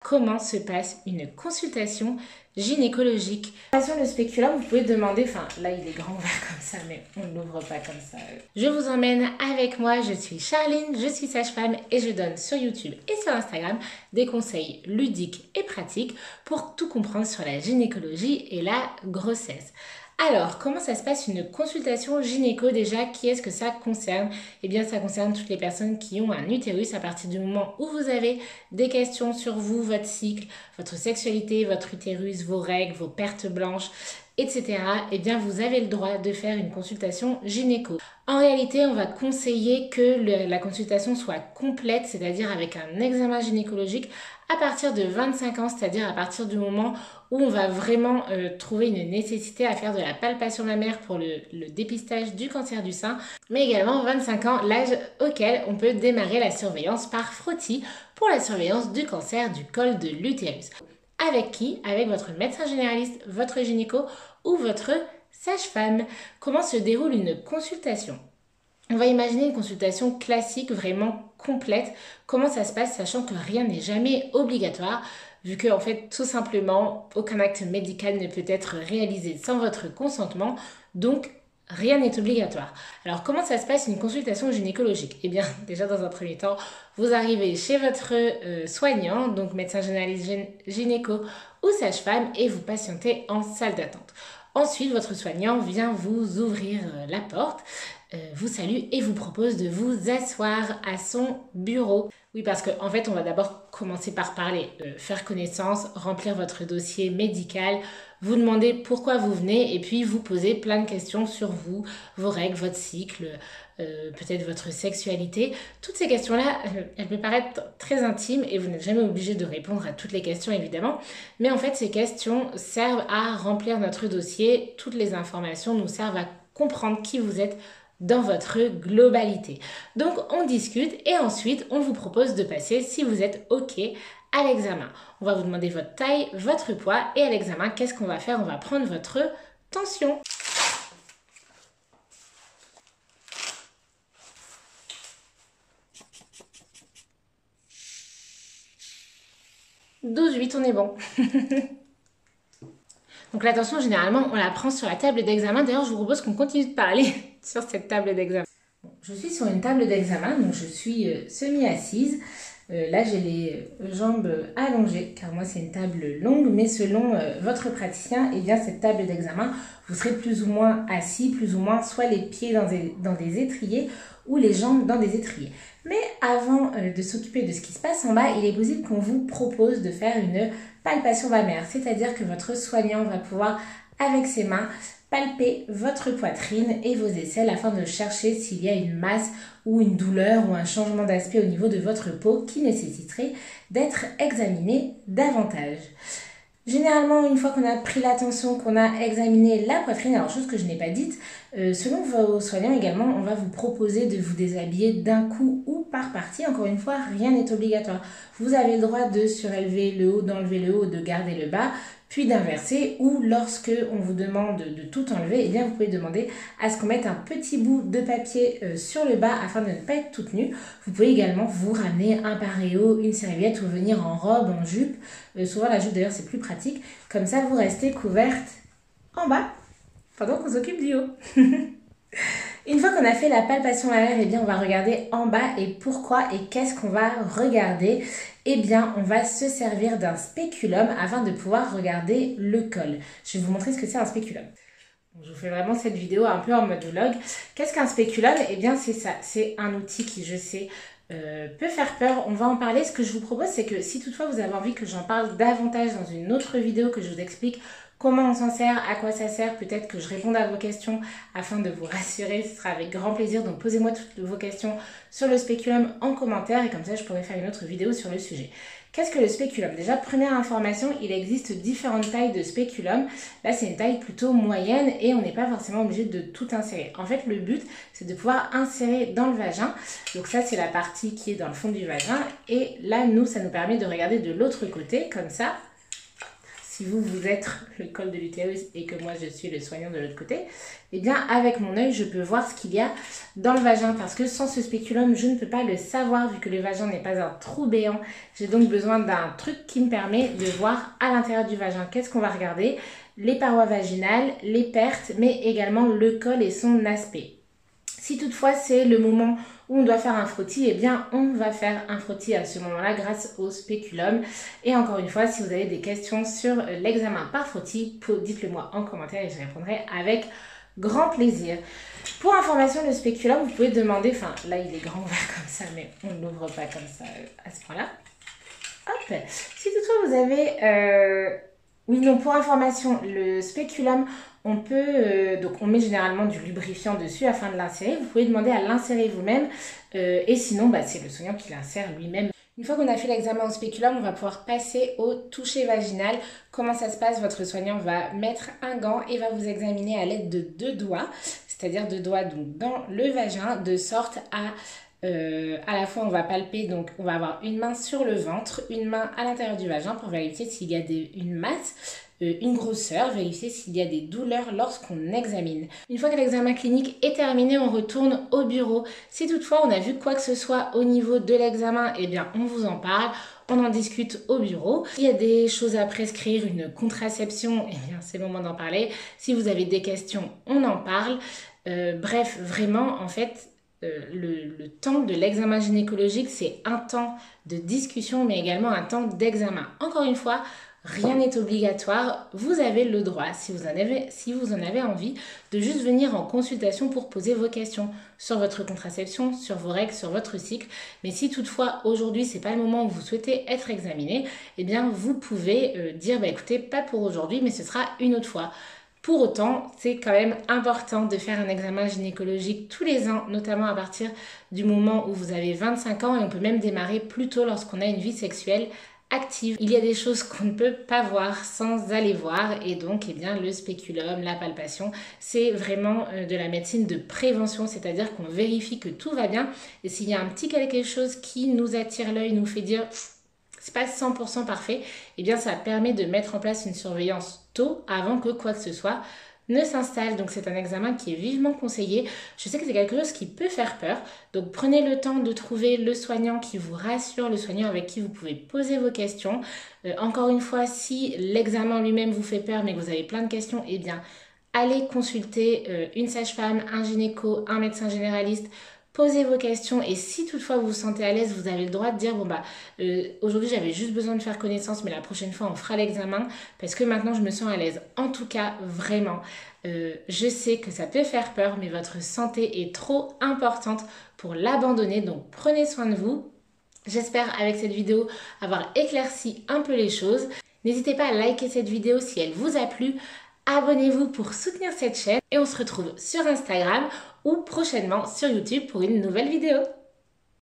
comment se passe une consultation gynécologique. Le spéculum, vous pouvez demander, enfin là il est grand ouvert comme ça, mais on ne l'ouvre pas comme ça. Je vous emmène avec moi, je suis Charline, je suis sage-femme et je donne sur YouTube et sur Instagram des conseils ludiques et pratiques pour tout comprendre sur la gynécologie et la grossesse. Alors, comment ça se passe une consultation gynéco déjà? Qui est-ce que ça concerne? Eh bien, ça concerne toutes les personnes qui ont un utérus à partir du moment où vous avez des questions sur vous, votre cycle, votre sexualité, votre utérus, vos règles, vos pertes blanches, etc. Eh bien, vous avez le droit de faire une consultation gynéco. En réalité, on va conseiller que la consultation soit complète, c'est-à-dire avec un examen gynécologique à partir de 25 ans, c'est-à-dire à partir du moment où on va vraiment trouver une nécessité à faire de la palpation mammaire pour le dépistage du cancer du sein, mais également 25 ans, l'âge auquel on peut démarrer la surveillance par frottis pour la surveillance du cancer du col de l'utérus. Avec qui? Avec votre médecin généraliste, votre gynéco ou votre sage-femme. Comment se déroule une consultation? On va imaginer une consultation classique, vraiment complète. Comment ça se passe, sachant que rien n'est jamais obligatoire, vu que en fait, tout simplement, aucun acte médical ne peut être réalisé sans votre consentement, donc rien n'est obligatoire. Alors, comment ça se passe une consultation gynécologique? Eh bien, déjà dans un premier temps, vous arrivez chez votre soignant, donc médecin généraliste, gynéco ou sage-femme, et vous patientez en salle d'attente. Ensuite, votre soignant vient vous ouvrir la porte, vous salue et vous propose de vous asseoir à son bureau. Oui, parce qu'en fait, on va d'abord commencer par parler, faire connaissance, remplir votre dossier médical, vous demander pourquoi vous venez et puis vous poser plein de questions sur vous, vos règles, votre cycle, peut-être votre sexualité. Toutes ces questions-là, elles peuvent paraître très intimes et vous n'êtes jamais obligé de répondre à toutes les questions évidemment. Mais en fait, ces questions servent à remplir notre dossier. Toutes les informations nous servent à comprendre qui vous êtes dans votre globalité. Donc on discute et ensuite on vous propose de passer, si vous êtes OK, à l'examen. On va vous demander votre taille, votre poids et à l'examen, qu'est-ce qu'on va faire? On va prendre votre tension. « 12,8, on est bon. » Donc la tension, généralement, on la prend sur la table d'examen. D'ailleurs, je vous propose qu'on continue de parler sur cette table d'examen. Bon, je suis sur une table d'examen, donc je suis semi-assise. Là, j'ai les jambes allongées, car moi, c'est une table longue. Mais selon votre praticien, eh bien, cette table d'examen, vous serez plus ou moins assis, plus ou moins, soit les pieds dans des étriers ou les jambes dans des étriers. Mais avant de s'occuper de ce qui se passe en bas, il est possible qu'on vous propose de faire une palpation mammaire, c'est-à-dire que votre soignant va pouvoir, avec ses mains, palper votre poitrine et vos aisselles afin de chercher s'il y a une masse ou une douleur ou un changement d'aspect au niveau de votre peau qui nécessiterait d'être examiné davantage. Généralement, une fois qu'on a pris la tension, qu'on a examiné la poitrine, alors chose que je n'ai pas dite, selon vos soignants également, on va vous proposer de vous déshabiller d'un coup ou par partie. Encore une fois, rien n'est obligatoire. Vous avez le droit de surélever le haut, d'enlever le haut, de garder le bas, puis d'inverser, ou lorsque on vous demande de tout enlever, eh bien vous pouvez demander à ce qu'on mette un petit bout de papier sur le bas afin de ne pas être toute nue. Vous pouvez également vous ramener un paréo, une serviette ou venir en robe, en jupe. Souvent la jupe d'ailleurs c'est plus pratique. Comme ça vous restez couverte en bas pendant qu'on s'occupe du haut. Une fois qu'on a fait la palpation mammaire, eh bien on va regarder en bas et pourquoi et qu'est-ce qu'on va regarder? Eh bien on va se servir d'un spéculum afin de pouvoir regarder le col. Je vais vous montrer ce que c'est un spéculum. Je vous fais vraiment cette vidéo un peu en mode vlog. Qu'est-ce qu'un spéculum? Eh bien c'est ça, c'est un outil qui je sais peut faire peur, on va en parler. Ce que je vous propose c'est que si toutefois vous avez envie que j'en parle davantage dans une autre vidéo, que je vous explique comment on s'en sert, à quoi ça sert, peut-être que je réponde à vos questions afin de vous rassurer, ce sera avec grand plaisir. Donc posez-moi toutes vos questions sur le spéculum en commentaire et comme ça je pourrai faire une autre vidéo sur le sujet. Qu'est-ce que le spéculum? Déjà, première information, il existe différentes tailles de spéculum. Là, c'est une taille plutôt moyenne et on n'est pas forcément obligé de tout insérer. En fait, le but, c'est de pouvoir insérer dans le vagin. Donc ça, c'est la partie qui est dans le fond du vagin. Et là, nous, ça nous permet de regarder de l'autre côté, comme ça. si vous êtes le col de l'utérus et que moi je suis le soignant de l'autre côté, eh bien avec mon œil je peux voir ce qu'il y a dans le vagin parce que sans ce spéculum je ne peux pas le savoir vu que le vagin n'est pas un trou béant. J'ai donc besoin d'un truc qui me permet de voir à l'intérieur du vagin. Qu'est-ce qu'on va regarder? Les parois vaginales, les pertes, mais également le col et son aspect. Si toutefois c'est le moment où on doit faire un frottis, eh bien on va faire un frottis à ce moment-là grâce au spéculum. Et encore une fois, si vous avez des questions sur l'examen par frottis, dites-le moi en commentaire et je répondrai avec grand plaisir. Pour information, le spéculum, vous pouvez demander, enfin là il est grand ouvert comme ça, mais on ne l'ouvre pas comme ça à ce point-là. Hop, si toutefois vous avez... Oui, non, pour information, le spéculum, on peut, donc on met généralement du lubrifiant dessus afin de l'insérer. Vous pouvez demander à l'insérer vous-même et sinon, c'est le soignant qui l'insère lui-même. Une fois qu'on a fait l'examen au spéculum, on va pouvoir passer au toucher vaginal. Comment ça se passe? Votre soignant va mettre un gant et va vous examiner à l'aide de 2 doigts, c'est-à-dire 2 doigts donc, dans le vagin, de sorte à la fois on va palper, donc on va avoir une main sur le ventre, une main à l'intérieur du vagin pour vérifier s'il y a une masse, une grosseur, vérifier s'il y a des douleurs lorsqu'on examine. Une fois que l'examen clinique est terminé, on retourne au bureau. Si toutefois on a vu quoi que ce soit au niveau de l'examen, eh bien on vous en parle. On en discute au bureau. S'il y a des choses à prescrire, une contraception, eh bien c'est le moment d'en parler. Si vous avez des questions, on en parle. Bref, vraiment en fait, le temps de l'examen gynécologique, c'est un temps de discussion, mais également un temps d'examen. Encore une fois, rien n'est obligatoire. Vous avez le droit, si vous en avez envie, de juste venir en consultation pour poser vos questions sur votre contraception, sur vos règles, sur votre cycle. Mais si toutefois, aujourd'hui, c'est pas le moment où vous souhaitez être examiné, eh bien, vous pouvez dire, écoutez, pas pour aujourd'hui, mais ce sera une autre fois. Pour autant, c'est quand même important de faire un examen gynécologique tous les ans, notamment à partir du moment où vous avez 25 ans et on peut même démarrer plus tôt lorsqu'on a une vie sexuelle active. Il y a des choses qu'on ne peut pas voir sans aller voir et donc le spéculum, la palpation, c'est vraiment de la médecine de prévention, c'est-à-dire qu'on vérifie que tout va bien et s'il y a un petit quelque chose qui nous attire l'œil, nous fait dire c'est pas 100% parfait, eh bien ça permet de mettre en place une surveillance tôt avant que quoi que ce soit ne s'installe. Donc c'est un examen qui est vivement conseillé. Je sais que c'est quelque chose qui peut faire peur. Donc prenez le temps de trouver le soignant qui vous rassure, le soignant avec qui vous pouvez poser vos questions. Encore une fois, si l'examen lui-même vous fait peur mais que vous avez plein de questions, eh bien allez consulter une sage-femme, un gynéco, un médecin généraliste. Posez vos questions et si toutefois vous vous sentez à l'aise, vous avez le droit de dire aujourd'hui j'avais juste besoin de faire connaissance mais la prochaine fois on fera l'examen parce que maintenant je me sens à l'aise. En tout cas, vraiment, je sais que ça peut faire peur mais votre santé est trop importante pour l'abandonner, donc prenez soin de vous. J'espère avec cette vidéo avoir éclairci un peu les choses. N'hésitez pas à liker cette vidéo si elle vous a plu. Abonnez-vous pour soutenir cette chaîne et on se retrouve sur Instagram ou prochainement sur YouTube pour une nouvelle vidéo.